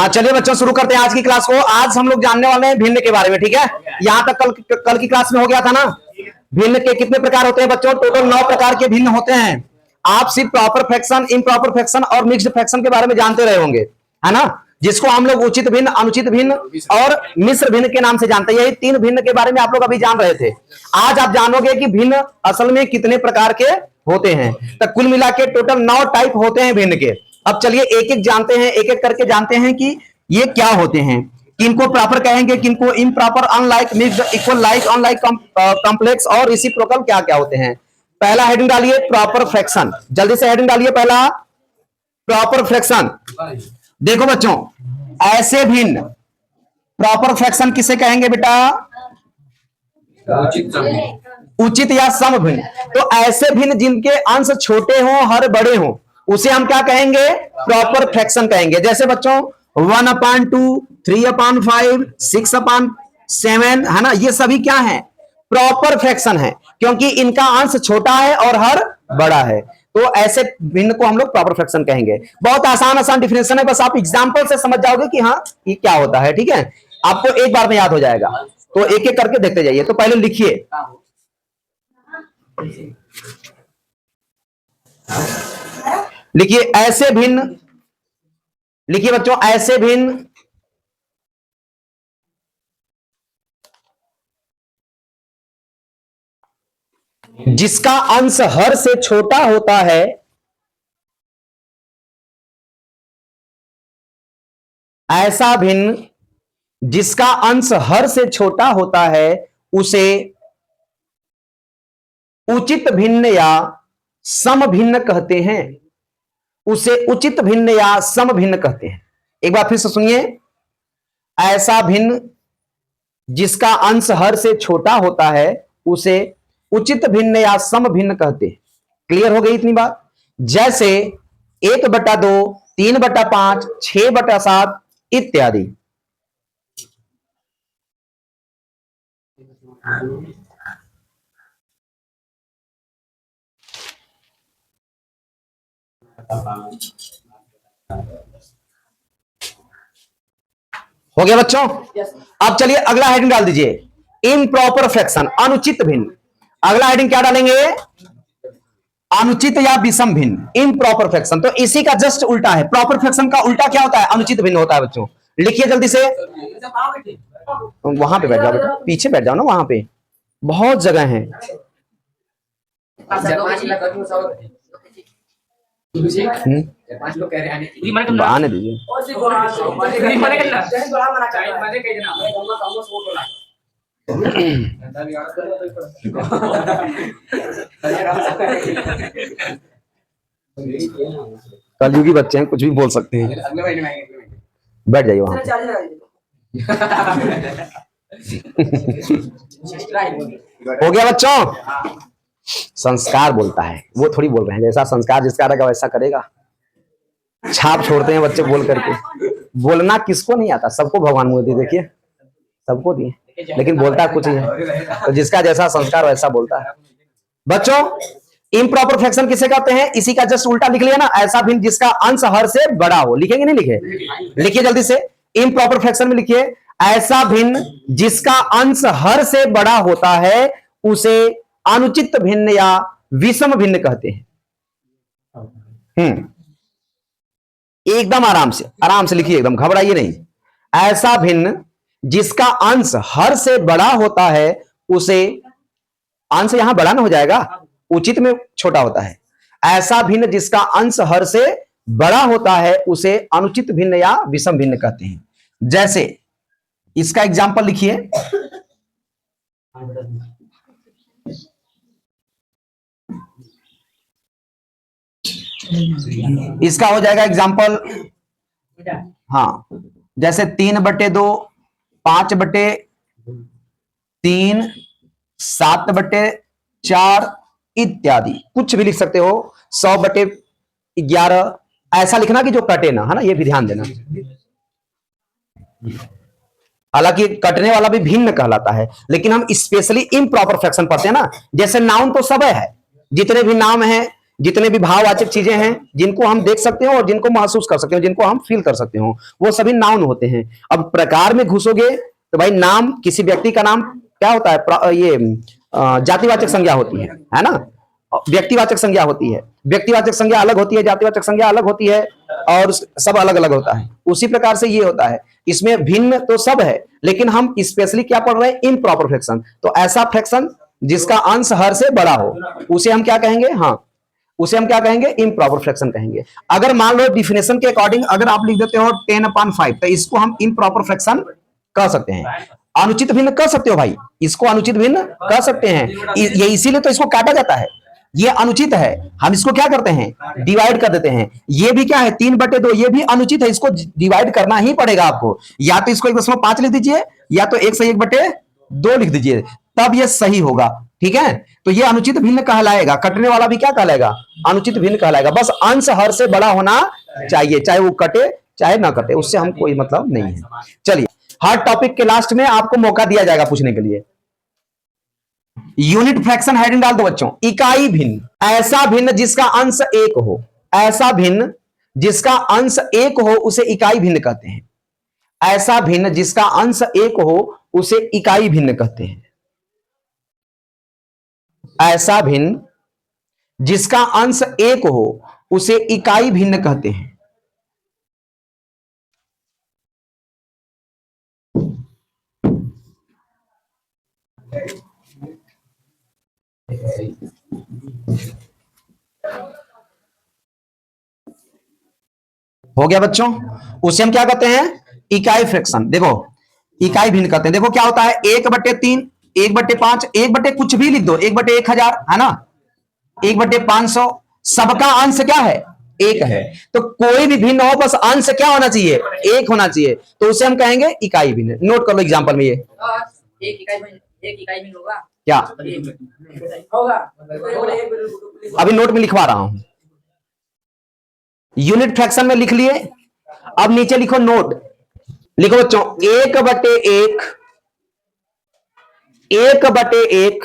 हाँ चलिए बच्चों शुरू करते हैं आज की क्लास को। आज हम लोग जानने वाले हैं भिन्न के बारे में। ठीक है, यहाँ तक कल की क्लास में हो गया था ना। भिन्न के कितने प्रकार होते हैं बच्चों? टोटल 9 प्रकार के भिन्न होते हैं। आप सिर्फ प्रॉपर फ्रैक्शन, इम्प्रॉपर फ्रैक्शन और मिक्स्ड फ्रैक्शन के बारे में जानते रहे होंगे, है ना, जिसको हम लोग उचित भिन्न, अनुचित भिन्न और मिश्र भिन्न के नाम से जानते हैं। यही 3 भिन्न के बारे में आप लोग अभी जान रहे थे। आज आप जानोगे कि भिन्न असल में कितने प्रकार के होते हैं। तो कुल मिला के टोटल 9 टाइप होते हैं भिन्न के। अब चलिए एक एक जानते हैं, एक एक करके जानते हैं कि ये क्या होते हैं। किनको प्रॉपर कहेंगे, किनको improper, unlike, mixed, equal, like, unlike, complex और रेसिप्रोकल क्या क्या होते हैं। पहला हेडिंग डालिए प्रॉपर फ्रैक्शन। जल्दी से हेडिंग डालिए पहला प्रॉपर फ्रैक्शन। देखो बच्चों, ऐसे भिन्न प्रॉपर फ्रैक्शन किसे कहेंगे बेटा? उचित या सम भिन्न। तो ऐसे भिन्न जिनके अंश छोटे हों हर बड़े हों उसे हम क्या कहेंगे? प्रॉपर फ्रैक्शन कहेंगे। जैसे बच्चों 1/2, 3/5, 6/7, है ना, ये सभी क्या है? प्रॉपर फ्रैक्शन है, क्योंकि इनका अंश छोटा है और हर बड़ा है। तो ऐसे भिन्न को हम लोग प्रॉपर फ्रैक्शन कहेंगे। बहुत आसान आसान डिफिनेशन है, बस आप एग्जांपल से समझ जाओगे कि हाँ ये क्या होता है। ठीक है, आपको एक बार में याद हो जाएगा। तो एक एक करके देखते जाइए। तो पहले लिखिए, लिखिए ऐसे भिन्न, लिखिए बच्चों ऐसे भिन्न जिसका अंश हर से छोटा होता है, ऐसा भिन्न जिसका अंश हर से छोटा होता है उसे उचित भिन्न या सम भिन्न कहते हैं। उसे उचित भिन्न या सम भिन्न कहते हैं। एक बार फिर से सुनिए, ऐसा भिन्न जिसका अंश हर से छोटा होता है उसे उचित भिन्न या सम भिन्न कहते हैं। क्लियर हो गई इतनी बात? जैसे 1/2, 3/5, 6/7 इत्यादि। हो गया बच्चों? अब चलिए अगला हेडिंग डाल दीजिए, इम्प्रॉपर फ्रैक्शन, अनुचित भिन्न। अगला हेडिंग क्या डालेंगे? अनुचित या विषम भिन्न, इम्प्रॉपर फ्रैक्शन। तो इसी का जस्ट उल्टा है। प्रॉपर फ्रैक्शन का उल्टा क्या होता है? अनुचित भिन्न होता है बच्चों। लिखिए जल्दी से। वहां पे बैठ जाओ बेटा, पीछे बैठ जाओ ना, वहां पे बहुत जगह है। आने दीजिए। कलयुगी बच्चे हैं, कुछ भी बोल सकते हैं। बैठ जाइए वहां। हो गया बच्चों? संस्कार बोलता है, वो थोड़ी बोल रहे हैं। जैसा संस्कार जिसका रहेगा वैसा करेगा। छाप छोड़ते हैं बच्चे बोल करके। बोलना किसको नहीं आता? सबको भगवान मुझे दिए, देखिए सबको दिए, लेकिन बोलता कुछ ही है। तो जिसका जैसा संस्कार वैसा बोलता है। बच्चों इम्प्रॉपर फ्रैक्शन किसे कहते हैं? इसी का जस्ट उल्टा लिख लिया ना, ऐसा भिन्न जिसका अंश हर से बड़ा हो। लिखेंगे नहीं लिखे? लिखिए जल्दी से। इम्प्रॉपर फ्रैक्शन में लिखिए, ऐसा भिन्न जिसका अंश हर से बड़ा होता है उसे अनुचित भिन्न या विषम भिन्न कहते हैं। एकदम आराम से लिखिए, एकदम घबराइए नहीं। ऐसा भिन्न जिसका अंश हर से बड़ा होता है उसे, अंश यहां बड़ा ना हो जाएगा, उचित में छोटा होता है। ऐसा भिन्न जिसका अंश हर से बड़ा होता है उसे अनुचित भिन्न या विषम भिन्न कहते हैं। जैसे इसका एग्जाम्पल लिखिए, इसका हो जाएगा एग्जाम्पल, हाँ, जैसे 3/2, 5/3, 7/4 इत्यादि। कुछ भी लिख सकते हो। 100/11 ऐसा लिखना कि जो कटे ना, है ना, ये भी ध्यान देना। हालांकि कटने वाला भी भिन्न कहलाता है, लेकिन हम स्पेशली इम्प्रॉपर फ्रैक्शन पढ़ते हैं ना। जैसे नाउन तो सब है, जितने भी नाम हैं जितने भी भाववाचक चीजें हैं जिनको हम देख सकते हो और जिनको महसूस कर सकते हो, जिनको हम फील कर सकते हो, वो सभी नाउन होते हैं। अब प्रकार में घुसोगे तो भाई नाम, किसी व्यक्ति का नाम क्या होता है, ये जातिवाचक संज्ञा होती है ना। व्यक्तिवाचक संज्ञा होती है, व्यक्तिवाचक संज्ञा अलग होती है, जातिवाचक संज्ञा अलग होती है, और सब अलग अलग होता है। उसी प्रकार से ये होता है, इसमें भिन्न तो सब है, लेकिन हम स्पेशली क्या पढ़ रहे हैं, इम्प्रॉपर फ्रैक्शन। तो ऐसा फ्रैक्शन जिसका अंश हर से बड़ा हो उसे हम क्या कहेंगे, हाँ उसे हम क्या कहेंगे, इम्प्रॉपर फ्रैक्शन कहेंगे। अगर मान लो डिफिनेशन के अकॉर्डिंग अगर आप लिख देते हो 10/5, तो इसको हम इम्प्रॉपर फ्रैक्शन कह सकते हैं। अनुचित भिन्न कह सकते हो भाई, इसको अनुचित भिन्न कह सकते हैं। ये इसीलिए तो इसको काटा जाता है, ये अनुचित है, हम इसको क्या करते हैं, डिवाइड कर देते हैं। ये भी क्या है, 3/2, ये भी अनुचित है, इसको डिवाइड करना ही पड़ेगा आपको। या तो इसको 1.5 लिख दीजिए, या तो 1 से 1/2 लिख दीजिए, तब ये सही होगा। ठीक है, तो ये अनुचित भिन्न कहलाएगा। कटने वाला भी क्या कहलाएगा, अनुचित भिन्न कहलाएगा। बस अंश हर से बड़ा होना चाहिए, चाहे वो कटे चाहे ना कटे, उससे हम कोई मतलब नहीं है। चलिए, हर टॉपिक के लास्ट में आपको मौका दिया जाएगा पूछने के लिए। यूनिट फ्रैक्शन हेडिंग डाल दो बच्चों। इकाई भिन्न, ऐसा भिन्न जिसका अंश 1 हो, ऐसा भिन्न जिसका अंश 1 हो उसे इकाई भिन्न कहते हैं। ऐसा भिन्न जिसका अंश 1 हो उसे इकाई भिन्न कहते हैं। ऐसा भिन्न जिसका अंश 1 हो उसे इकाई भिन्न कहते हैं। हो गया बच्चों, उसे हम क्या कहते हैं, इकाई फ्रैक्शन। देखो इकाई भिन्न कहते हैं। देखो क्या होता है, 1/3, 1/5, 1 कुछ भी लिख दो, 1/1000 है ना, 1/500, सबका अंश क्या है, 1 है। तो कोई भी भिन्न हो, बस अंश क्या होना चाहिए, 1 होना चाहिए, तो उसे हम कहेंगे इकाई भिन्न। नोट कर लो एग्जांपल में, ये एक इकाई भिन्न होगा क्या होगा, अभी नोट में लिखवा रहा हूं। यूनिट फ्रैक्शन में लिख लिए, अब नीचे लिखो नोट। लिखो बच्चों, 1/1, 1/1,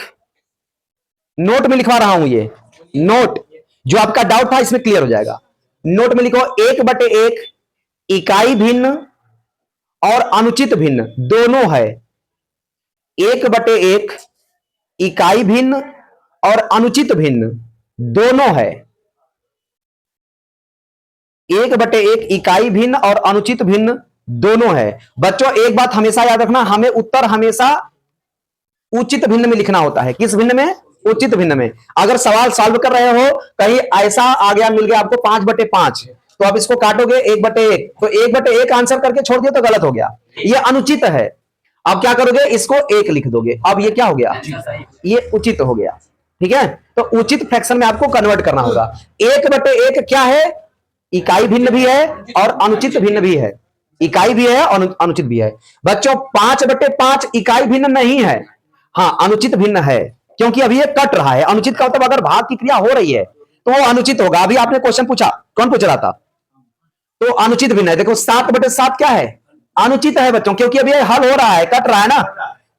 नोट में लिखवा रहा हूं, ये नोट जो आपका डाउट था इसमें क्लियर हो जाएगा। नोट में लिखो 1/1 इकाई भिन्न और अनुचित भिन्न दोनों है। 1/1 इकाई भिन्न और अनुचित भिन्न दोनों है। 1/1 इकाई भिन्न और अनुचित भिन्न दोनों है। बच्चों एक बात हमेशा याद रखना, हमें उत्तर हमेशा उचित भिन्न में लिखना होता है। किस भिन्न में, उचित भिन्न में। अगर सवाल सॉल्व कर रहे हो, कहीं ऐसा आ गया, मिल गया आपको 5/5, तो आप इसको काटोगे 1/1, तो 1/1 आंसर करके छोड़ दिया तो गलत हो गया, ये अनुचित है। अब क्या करोगे, इसको 1 लिख दोगे, अब ये क्या हो गया, ये उचित हो गया। ठीक है, तो उचित फ्रैक्शन में आपको कन्वर्ट करना होगा। 1/1 क्या है, इकाई भिन्न भी है और अनुचित भिन्न भी है। इकाई भी है और अनुचित भी है। बच्चों 5/5 इकाई भिन्न नहीं है, हाँ अनुचित भिन्न है, क्योंकि अभी ये कट रहा है। अनुचित का मतलब अगर भाग की क्रिया हो रही है तो वो अनुचित होगा। अभी आपने क्वेश्चन पूछा, कौन पूछ रहा था, तो अनुचित भिन्न है। देखो 7/7 क्या है, अनुचित है बच्चों, क्योंकि अभी ये हल हो रहा है, कट रहा है ना,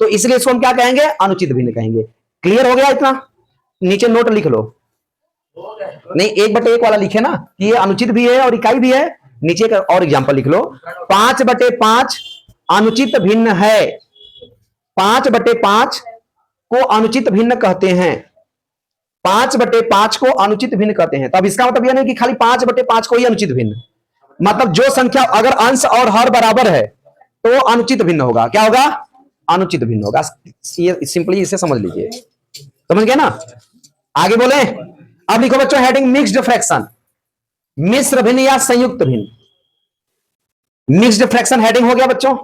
तो इसलिए इसको हम क्या कहेंगे, अनुचित भिन्न कहेंगे। क्लियर हो गया इतना, नीचे नोट लिख लो। नहीं 1/1 वाला लिखे ना, कि ये अनुचित भी है और इकाई भी है। नीचे एक और एग्जांपल लिख लो, 5/5 अनुचित भिन्न है। 5/5 को अनुचित भिन्न कहते हैं। 5/5 को अनुचित भिन्न कहते हैं। तब इसका मतलब यह नहीं कि खाली 5/5 को ही अनुचित भिन्न, मतलब जो संख्या अगर अंश और हर बराबर है तो वो अनुचित भिन्न होगा। क्या होगा, अनुचित भिन्न होगा। ये सिंपली इसे समझ लीजिए, समझ गए ना। आगे बोले, अब लिखो बच्चों हेडिंग मिक्स्ड फ्रैक्शन, मिश्र भिन्न या संयुक्त भिन्न। मिक्स्ड फ्रैक्शन हेडिंग हो गया बच्चों।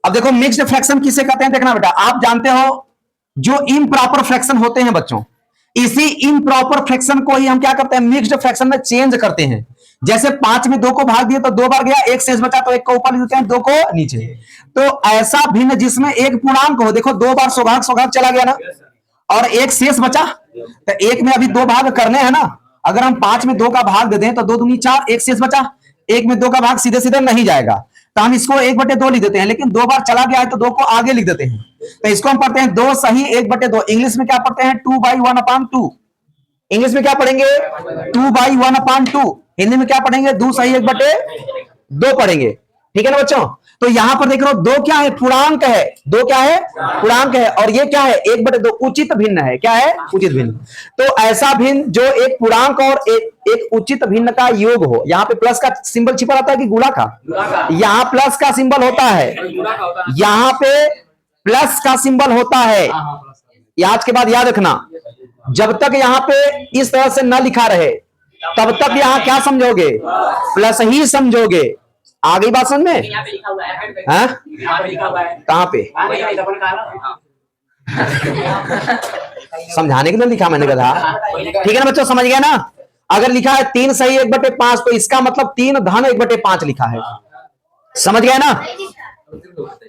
अब देखो मिक्स्ड फ्रैक्शन किसे कहते हैं, देखना बेटा, आप जानते हो जो इम्प्रॉपर फ्रैक्शन होते हैं बच्चों, इसी इम्प्रॉपर फ्रैक्शन को ही हम क्या करते हैं, मिक्स्ड फ्रैक्शन में चेंज करते हैं। जैसे 5 में 2 को भाग दिया तो 2 बार गया, 1 शेष बचा तो 1 को ऊपर लिख देते हैं, 2 को नीचे। तो ऐसा भिन्न जिसमें एक पूर्णांक हो, देखो 2 बार सौभाग चला गया ना, और 1 शेष बचा, तो 1 में अभी 2 भाग करने हैं ना। अगर हम 5 में 2 का भाग दे दें तो 2 दूनी 4, 1 शेष बचा, 1 में 2 का भाग सीधे सीधे नहीं जाएगा, तो हम इसको 1/2 लिख देते हैं। लेकिन 2 बार चला गया है तो 2 को आगे लिख देते हैं, तो इसको हम पढ़ते हैं 2 सही 1/2। इंग्लिश में क्या पढ़ते हैं, 2/1/2। इंग्लिश में क्या पढ़ेंगे? 2/1/2। हिंदी में क्या पढ़ेंगे? 2/1/2 पढ़ेंगे। ठीक है ना बच्चों? तो यहां पर देख रहे हो, 2 क्या है? पूर्णांक है। 2 क्या है? पूर्णांक है। और ये क्या है? 1/2 उचित भिन्न है। क्या है? उचित भिन्न। तो ऐसा भिन्न जो एक पूर्णांक और एक उचित भिन्न का योग हो। यहां पे प्लस का सिंबल छिपा रहता है कि गुणा का? यहां प्लस का सिंबल होता है, यहां पे प्लस का सिंबल होता है। आज के बाद याद रखना, जब तक यहां पे इस तरह से न लिखा रहे तब तक यहां क्या समझोगे? प्लस ही समझोगे। आ गई बात समझ में? कहां पे? समझाने के लिए लिखा मैंने कहा। ठीक है ना बच्चों, समझ गया ना? अगर लिखा है 3 सही 1/5 तो इसका मतलब 3 धन 1/5 लिखा है। समझ गया ना?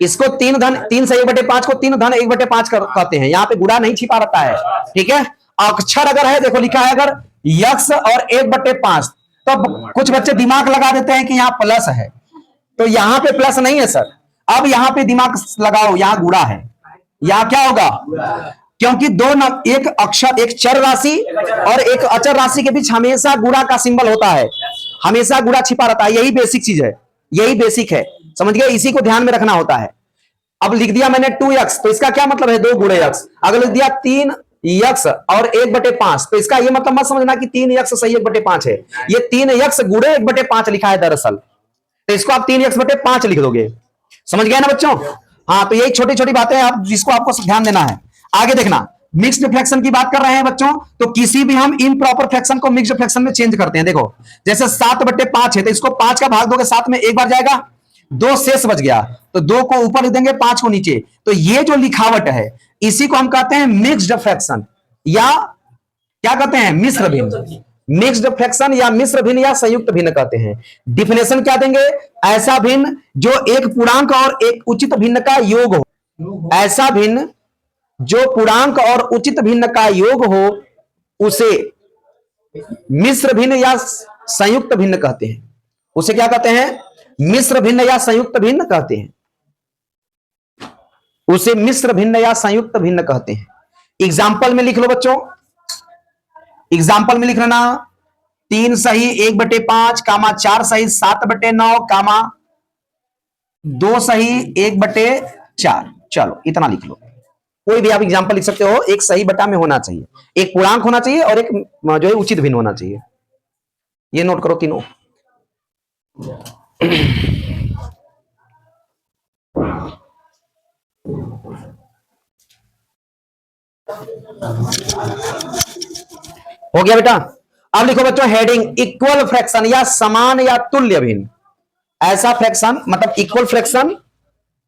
इसको 3 सही 1/5 को 3 धन 1/5 कहते हैं। यहाँ पे गुणा नहीं छिपा रहता है। ठीक है? अक्षर अगर है, देखो लिखा है अगर यक्स और 1/5, तो कुछ बच्चे दिमाग लगा देते हैं कि यहाँ प्लस है, तो यहाँ पे प्लस नहीं है सर। अब यहाँ पे दिमाग लगाओ, यहाँ गुणा है। यहाँ क्या होगा? क्योंकि एक अक्षर, एक चर राशि और एक अचर राशि के बीच हमेशा गुणा का सिंबल होता है, हमेशा गुणा छिपा रहता है। यही बेसिक चीज है, यही बेसिक है। समझ गए? इसी को ध्यान में रखना होता है। अब लिख दिया मैंने 2x, तो इसका क्या मतलब है? 2 गुणे x। अगर लिख दिया 3x और 1/5, तो इसका ये मतलब मत समझना कि 3x सही 1/5 है। ये 3x गुणे 1/5 लिखा है दरअसल, तो इसको आप 3x/5 लिख दोगे। समझ गया ना बच्चों? हाँ, तो यही छोटी छोटी बातें आप जिसको आपको ध्यान देना है। आगे देखना, मिक्स्ड फ्रैक्शन की बात कर रहे हैं बच्चों, तो किसी भी हम इम्प्रॉपर फ्रैक्शन को मिक्स्ड फ्रैक्शन में चेंज करते हैं। देखो, जैसे 7/5 है, तो इसको 5 का भाग दोगे 7 में, एक बार जाएगा, 2 शेष बच गया, तो 2 को ऊपर लिख देंगे, 5 को नीचे। तो ये जो लिखावट है, इसी को हम कहते हैं मिक्स्ड फ्रैक्शन, या क्या कहते हैं? मिश्र भिन्न। मिक्स्ड फ्रैक्शन या मिश्र भिन्न या संयुक्त भिन्न कहते हैं। डिफिनेशन क्या देंगे? ऐसा भिन्न जो एक पूर्णांक और एक उचित भिन्न का योग हो। ऐसा भिन्न जो पूर्णांक और उचित भिन्न का योग हो, उसे मिश्र भिन्न या संयुक्त भिन्न कहते हैं। उसे क्या कहते हैं? मिश्र भिन्न या संयुक्त भिन्न कहते हैं। उसे मिश्र भिन्न या संयुक्त भिन्न कहते हैं। एग्जाम्पल में लिख लो बच्चों, एग्जाम्पल में लिख लेना, 3 सही 1/5, 4 सही 7/9, 2 सही 1/4। चलो इतना लिख लो। कोई भी आप एग्जाम्पल लिख सकते हो, एक सही बटा में होना चाहिए, एक पूर्णांक होना चाहिए और एक जो है उचित भिन्न होना चाहिए। ये नोट करो तीनों। हो गया बेटा? अब लिखो बच्चों हेडिंग, इक्वल फ्रैक्शन या समान या तुल्य भिन्न। ऐसा फ्रैक्शन मतलब इक्वल फ्रैक्शन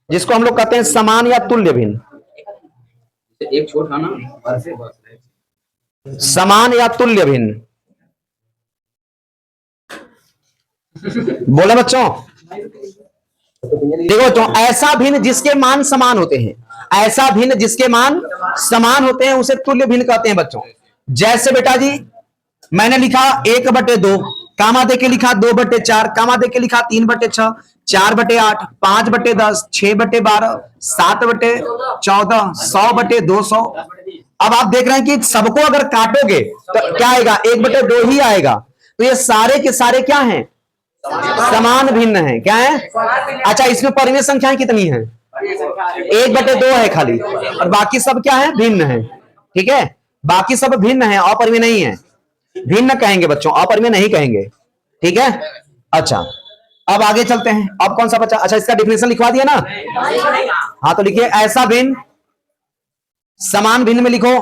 जिसको हम लोग कहते हैं समान या तुल्य भिन्न। एक छोटा ना, समान या तुल्य भिन्न। बोले बच्चों? देखो बच्चों, ऐसा भिन्न जिसके मान समान होते हैं, ऐसा भिन्न जिसके मान समान होते हैं उसे तुल्य भिन्न कहते हैं बच्चों। जैसे बेटा जी, मैंने लिखा 1/2, कामा देके लिखा 2/4, कामा देके लिखा 3/6, 4/8, 5/10, 6/12, 7/14, 100/200। अब आप देख रहे हैं कि सबको अगर काटोगे तो क्या आएगा? 1/2 ही आएगा। तो ये सारे के सारे क्या हैं? समान भिन्न है। क्या है? अच्छा, इसमें परिमेय संख्याएं कितनी है? 1/2 है खाली, और बाकी सब क्या है? भिन्न है। ठीक है, बाकी सब भिन्न है, अपरिमेय नहीं है। भिन्न कहेंगे बच्चों, अपरिमेय नहीं कहेंगे। ठीक है? अच्छा, अब आगे चलते हैं। अब कौन सा बचा? अच्छा, इसका डिफिनेशन लिखवा दिया ना? हाँ, तो लिखिए, ऐसा भिन्न, समान भिन्न में लिखो,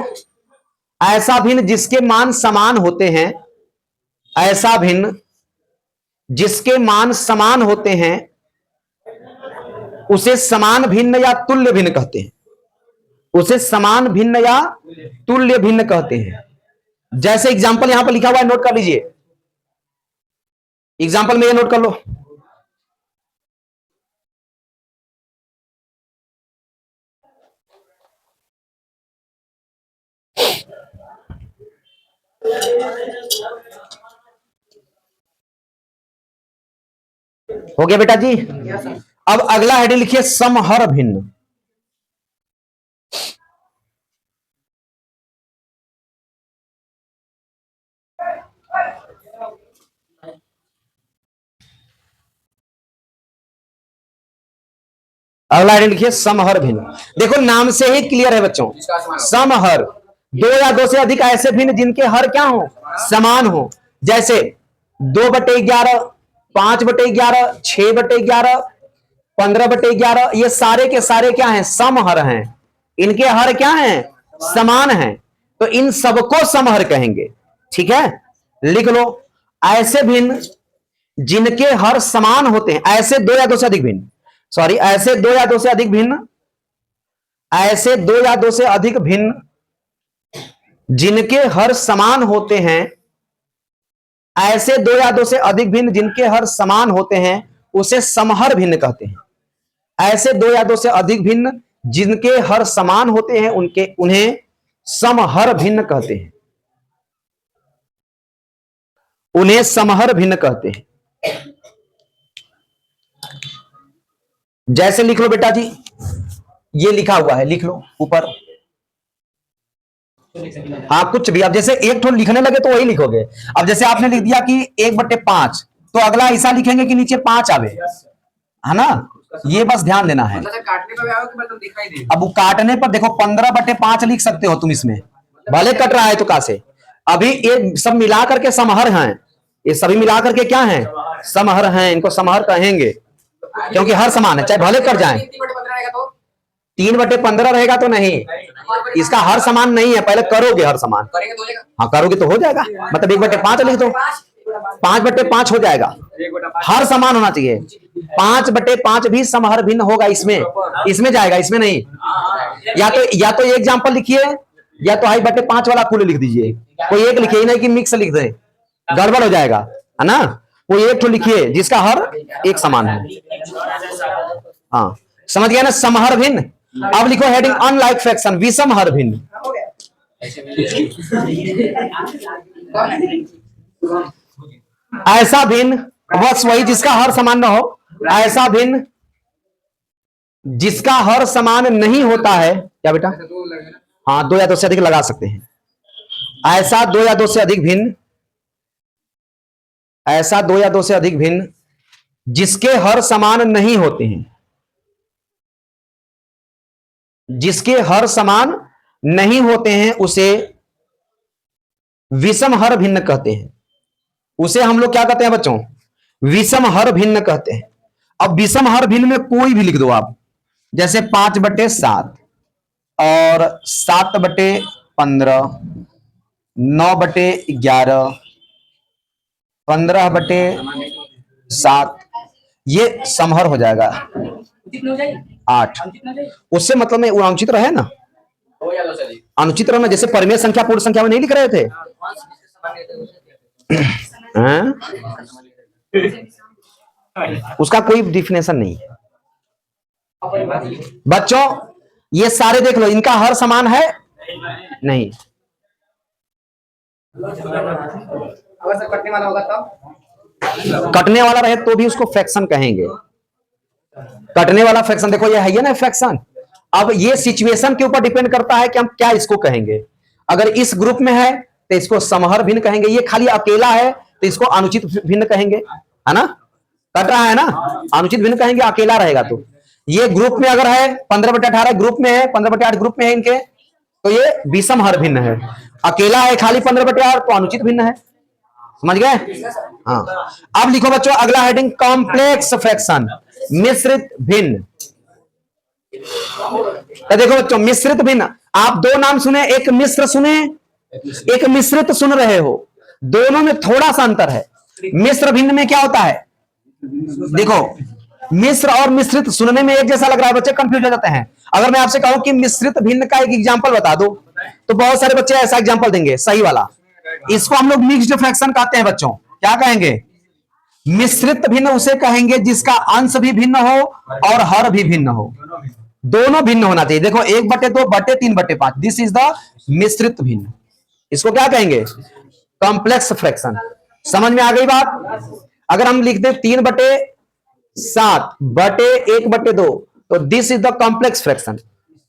ऐसा भिन्न जिसके मान समान होते हैं, ऐसा भिन्न जिसके मान समान होते हैं उसे समान भिन्न या तुल्य भिन्न कहते हैं। उसे समान भिन्न या तुल्य भिन्न कहते हैं। जैसे एग्जांपल यहां पर लिखा हुआ है, नोट कर लीजिए। एग्जांपल में ये नोट कर लो, हो गया बेटा जी? अब अगला हेडिंग लिखिए, समहर भिन्न। अगला आइडेंट लिखिए समहर भिन्न। देखो नाम से ही क्लियर है बच्चों, समहर, दो या दो से अधिक ऐसे भिन्न जिनके हर क्या हो, समान हो। जैसे 2/11, 5/11, 6/11, 15/11, ये सारे के सारे क्या हैं, समहर हैं। इनके हर क्या हैं, समान हैं, तो इन सबको समहर कहेंगे। ठीक है, लिख लो। ऐसे भिन्न जिनके हर समान होते हैं, ऐसे दो या दो से अधिक भिन्न, सॉरी, ऐसे दो या दो से अधिक भिन्न, ऐसे दो या दो से अधिक भिन्न जिनके हर समान होते हैं, ऐसे दो या दो से अधिक भिन्न जिनके हर समान होते हैं, उसे समहर भिन्न कहते हैं। ऐसे दो या दो से अधिक भिन्न जिनके हर समान होते हैं, उन्हें समहर भिन्न कहते हैं। उन्हें समहर भिन्न कहते हैं। जैसे लिख लो बेटा जी, ये लिखा हुआ है, लिख लो ऊपर। हाँ, कुछ भी। अब जैसे एक ठो लिखने लगे तो वही लिखोगे। अब जैसे आपने लिख दिया कि 1/5, तो अगला ऐसा लिखेंगे कि नीचे 5 आवे, है ना। ये बस ध्यान देना है। अब काटने पर देखो 15/5 लिख सकते हो तुम इसमें, भले कट रहा है तो कैसे। अभी ये सब मिला करके समहर हैं, ये सभी मिला करके क्या हैं, समहर हैं। इनको समहर कहेंगे क्योंकि हर समान है, चाहे भले कट जाए। 3/15 रहेगा तो नहीं, इसका हर समान नहीं है। पहले करोगे हर समान, हाँ करोगे तो हो जाएगा। मतलब 1/5 लिख दो, 5/5 हो जाएगा। हर समान होना चाहिए। 5/5 भी समहर भिन्न होगा, इसमें जाएगा, इसमें नहीं। या तो एग्जाम्पल लिखिए, या तो i/5 वाला फुल लिख दीजिए। कोई एक लिखिए, नहीं कि मिक्स लिख दें, गड़बड़ हो जाएगा, है ना। कोई एक तो लिखिए जिसका हर एक समान है। हाँ, समझ गया ना, समहर भिन्न। अब लिखो हेडिंग अनलाइक फ्रैक्शन, विषमहर भिन्न। ऐसा भिन्न, बस वही जिसका हर समान न हो। ऐसा भिन्न जिसका हर समान नहीं होता है, क्या बेटा, हाँ, दो या दो से अधिक लगा सकते हैं। ऐसा दो या दो से अधिक भिन्न, ऐसा दो या दो से अधिक भिन्न जिसके हर समान नहीं होते हैं, जिसके हर समान नहीं होते हैं, उसे विषमहर भिन्न कहते हैं। उसे हम लोग क्या कहते हैं बच्चों, विषमहर भिन्न कहते हैं। अब विषमहर भिन्न में कोई भी लिख दो आप, जैसे 5/7 और 7/15, 9/11, 15/7, ये समहर हो जाएगा। 8, उससे मतलब में अनुचित रहे ना, अनुचित रहना। जैसे परिमेय संख्या पूर्ण संख्या में नहीं लिख रहे थे, उसका कोई डिफिनेशन नहीं है बच्चों। ये सारे देख लो, इनका हर समान है नहीं। अगर कटने वाला होगा तब, कटने वाला रहे तो भी उसको फ्रैक्शन कहेंगे। कटने वाला फ्रैक्शन, देखो ये है ना फ्रैक्शन। अब ये सिचुएशन के ऊपर डिपेंड करता है कि हम क्या इसको कहेंगे। अगर इस ग्रुप में है तो इसको समहर भिन्न कहेंगे। ये खाली अकेला है तो इसको अनुचित भिन्न कहेंगे, है ना। कट रहा है ना, अनुचित भिन्न कहेंगे अकेला रहेगा तो। ये ग्रुप में अगर है 15/18 ग्रुप में है, 15/8 ग्रुप में है इनके, तो ये विषमहर भिन्न है। अकेला है खाली 15/8 तो अनुचित भिन्न है। समझ गए। हाँ, अब लिखो बच्चों अगला हेडिंग कॉम्प्लेक्स फ्रैक्शन, मिश्रित भिन्न। तो देखो बच्चों, मिश्रित भिन्न, आप दो नाम सुने, एक मिश्र सुने, एक मिश्रित सुन रहे हो। दोनों में थोड़ा सा अंतर है। मिश्र भिन्न में क्या होता है, देखो मिश्र और मिश्रित सुनने में एक जैसा लग रहा है, बच्चे कंफ्यूज हो जाते हैं। अगर मैं आपसे कहूं कि मिश्रित भिन्न का एक एग्जांपल बता दो, तो बहुत सारे बच्चे ऐसा एग्जांपल देंगे, सही वाला। इसको हम लोग मिक्स्ड फ्रैक्शन कहते हैं बच्चों। क्या कहेंगे, मिश्रित भिन्न उसे कहेंगे जिसका अंश भी भिन्न हो और हर भी भिन्न हो, दोनों भिन्न होना चाहिए। देखो 1/2/3/5, दिस इज द मिश्रित भिन्न। इसको क्या कहेंगे, कॉम्प्लेक्स फ्रैक्शन। समझ में आ गई बात। अगर हम लिख दें 3/7/1/2, तो this is the complex fraction,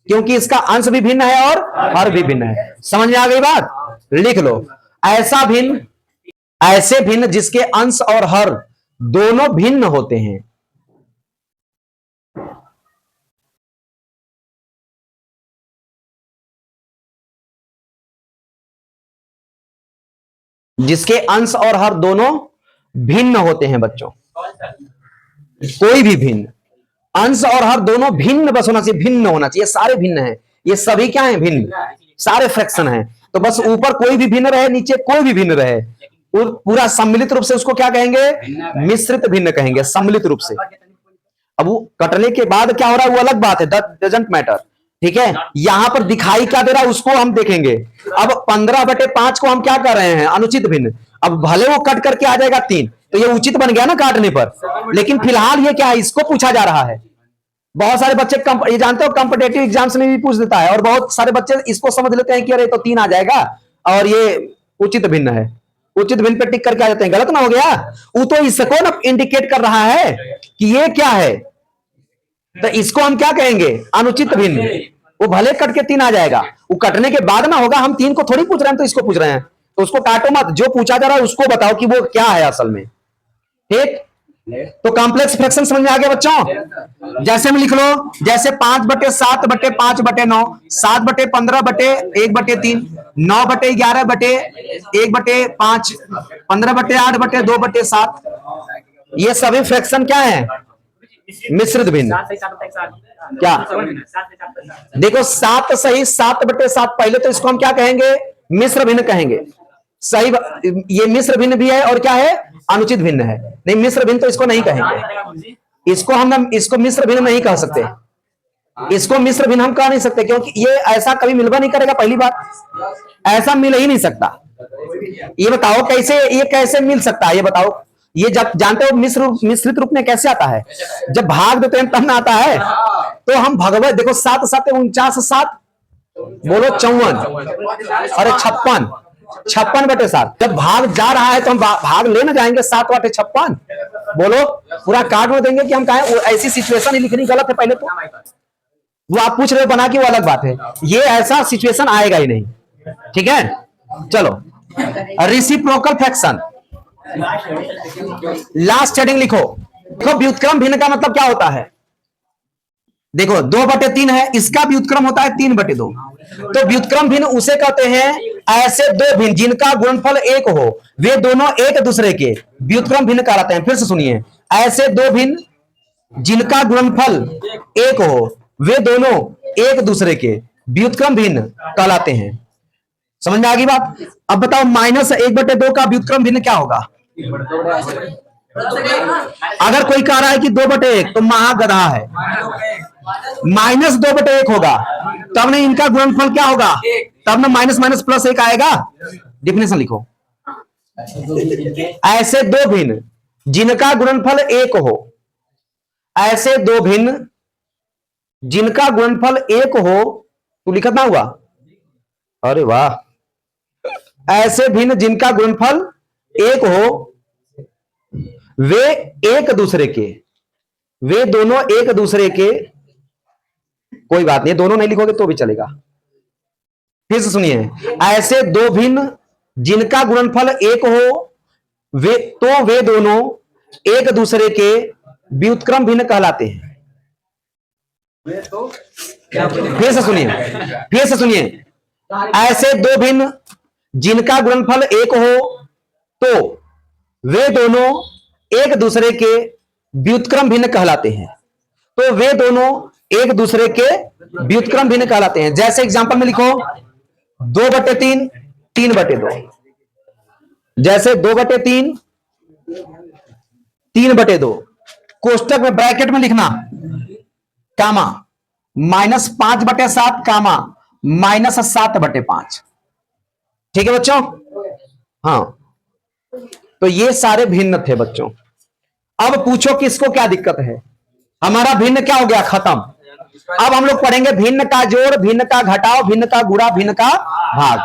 क्योंकि इसका अंश भी भिन्न है और हर भी भिन्न है। समझ में आ गई बात। लिख लो, ऐसा भिन्न, ऐसे भिन्न जिसके अंश और हर दोनों भिन्न होते हैं, जिसके अंश और हर दोनों भिन्न होते हैं बच्चों। कोई भी भिन्न, अंश और हर दोनों भिन्न बस होना चाहिए, भिन्न होना चाहिए, सारे भिन्न हैं, ये सभी क्या हैं, भिन्न, सारे फ्रैक्शन हैं। तो बस ऊपर कोई भी भिन्न रहे, नीचे कोई भी भिन्न रहे, पूरा सम्मिलित रूप से उसको क्या कहेंगे, मिश्रित भिन्न कहेंगे, सम्मिलित रूप से। अब वो कटने के बाद क्या हो रहा है वो अलग बात है, दैट डजंट मैटर, ठीक है। यहां पर दिखाई क्या दे रहा है उसको हम देखेंगे। अब 15/5 को हम क्या कर रहे हैं, अनुचित भिन्न। अब भले वो कट करके आ जाएगा 3, तो ये उचित बन गया ना काटने पर, लेकिन फिलहाल ये क्या है, इसको पूछा जा रहा है। बहुत सारे बच्चे ये जानते हो कॉम्पिटेटिव एग्जाम्स में भी पूछ देता है, और बहुत सारे बच्चे इसको समझ लेते हैं कि अरे तो 3 आ जाएगा और ये उचित भिन्न है, उचित भिन्न पे टिक करके आ जाते हैं। गलत ना हो गया, वो तो इसको ना इंडिकेट कर रहा है कि ये क्या है, तो इसको हम क्या कहेंगे, अनुचित भिन्न। वो भले कट के 3 आ जाएगा, वो कटने के बाद ना होगा, हम 3 को थोड़ी पूछ रहे हैं, तो इसको पूछ रहे हैं, तो उसको काटो मत, जो पूछा जा रहा है उसको बताओ कि वो क्या है असल में, ठीक। तो कॉम्प्लेक्स फ्रैक्शन समझ में आ गया बच्चों। जैसे में लिख लो, जैसे 5/7/5/9, 7/15/1/3, 9/11/1/5, 15/8/2/7, ये सभी फ्रैक्शन क्या है, मिश्रित भिन्न। क्या देखो 7 सही 7/7, पहले तो इसको हम क्या कहेंगे, मिश्र भिन्न कहेंगे, सही। ये मिश्र भिन्न भी है और क्या है, अनुचित भिन्न है। नहीं, मिश्र भिन्न तो इसको नहीं कहेंगे, इसको इसको मिश्र भिन्न नहीं कह सकते, इसको मिश्र भिन्न हम कह नहीं सकते, क्योंकि ये ऐसा कभी मिलवा नहीं करेगा। पहली बात, ऐसा मिल ही नहीं सकता। ये बताओ कैसे, ये कैसे मिल सकता है, ये बताओ। ये जब जानते हो मिश्रित रूप में कैसे आता है, जब भाग देते हैं तब ना आता है। तो हम भगवत देखो 7 7 49, 7 बोलो 54, अरे 56, 56/7। जब भाग जा रहा है तो हम भाग लेना जाएंगे, 7/56 बोलो, पूरा काट में देंगे कि हम कहें। ऐसी सिचुएशन ही लिखनी गलत है पहले तो, वो आप पूछ रहे हो बना के, वो अलग बात है, ये ऐसा सिचुएशन आएगा ही नहीं, ठीक है। चलो, रेसिप्रोकल फ्रैक्शन, लास्ट हेडिंग लिखो। देखो व्युत्क्रम भिन्न का मतलब क्या होता है, देखो 2/3 है, इसका व्युत्क्रम होता है 3/2। तो व्युत्क्रम भिन्न उसे कहते हैं ऐसे दो भिन्न जिनका गुणनफल 1 हो, वे दोनों एक दूसरे के व्युत्क्रम भिन्न कहलाते हैं। फिर से सुनिए, ऐसे दो भिन्न जिनका गुणनफल 1 हो, वे दोनों एक दूसरे के व्युत्क्रम भिन्न कहलाते हैं। समझ में आ गई बात। अब बताओ -1/2 का व्युत्क्रम भिन्न क्या होगा। अगर कोई कह रहा है कि 2/1 तो महागधा है, -2/1 होगा, तब नहीं इनका गुणनफल क्या होगा, तब ना -+1 आएगा। डिफिनेशन लिखो, ऐसे दो भिन्न जिनका गुणनफल 1 हो, ऐसे दो भिन्न जिनका गुणनफल 1 हो, तो लिखत ना हुआ, अरे वाह। ऐसे भिन्न जिनका गुणनफल 1 हो, वे एक दूसरे के, वे दोनों एक दूसरे के, कोई बात नहीं, दोनों नहीं लिखोगे तो भी चलेगा। फिर से सुनिए, ऐसे दो भिन्न जिनका गुणनफल 1 हो, वे दोनों एक दूसरे के व्युत्क्रम भिन्न कहलाते हैं। फिर से सुनिए, ऐसे दो भिन्न जिनका गुणनफल 1 हो, तो वे दोनों एक दूसरे के व्युत्क्रम भिन्न कहलाते हैं। तो वे दोनों एक दूसरे के व्युत्क्रम भिन्न कहलाते हैं। जैसे एग्जांपल में लिखो 2/3, 3/2। जैसे 2/3, 3/2, कोष्टक में ब्रैकेट में लिखना कामा -5/7 कामा -7/5। ठीक है बच्चों, हाँ। तो ये सारे भिन्न थे बच्चों। अब पूछो कि इसको क्या दिक्कत है, हमारा भिन्न क्या हो गया, खत्म। अब हम लोग पढ़ेंगे भिन्न का जोड़, भिन्न का घटाव, भिन्न का गुणा, भिन्न का भाग।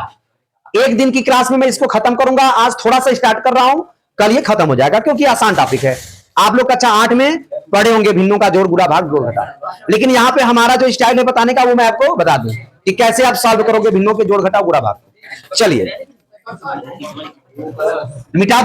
एक दिन की क्लास में मैं इसको खत्म करूंगा। आज थोड़ा सा स्टार्ट कर रहा हूं, कल ये खत्म हो जाएगा, क्योंकि आसान टॉपिक है। आप लोग कक्षा 8 में पढ़े होंगे भिन्नों का जोड़, गुणा, भाग, जोड़, घटाव। लेकिन यहाँ पे हमारा जो स्टाइल है बताने का, वो मैं आपको बता दूं कि कैसे आप सॉल्व करोगे भिन्नों के जोड़, घटाव, गुणा, भाग। चलिए मिटा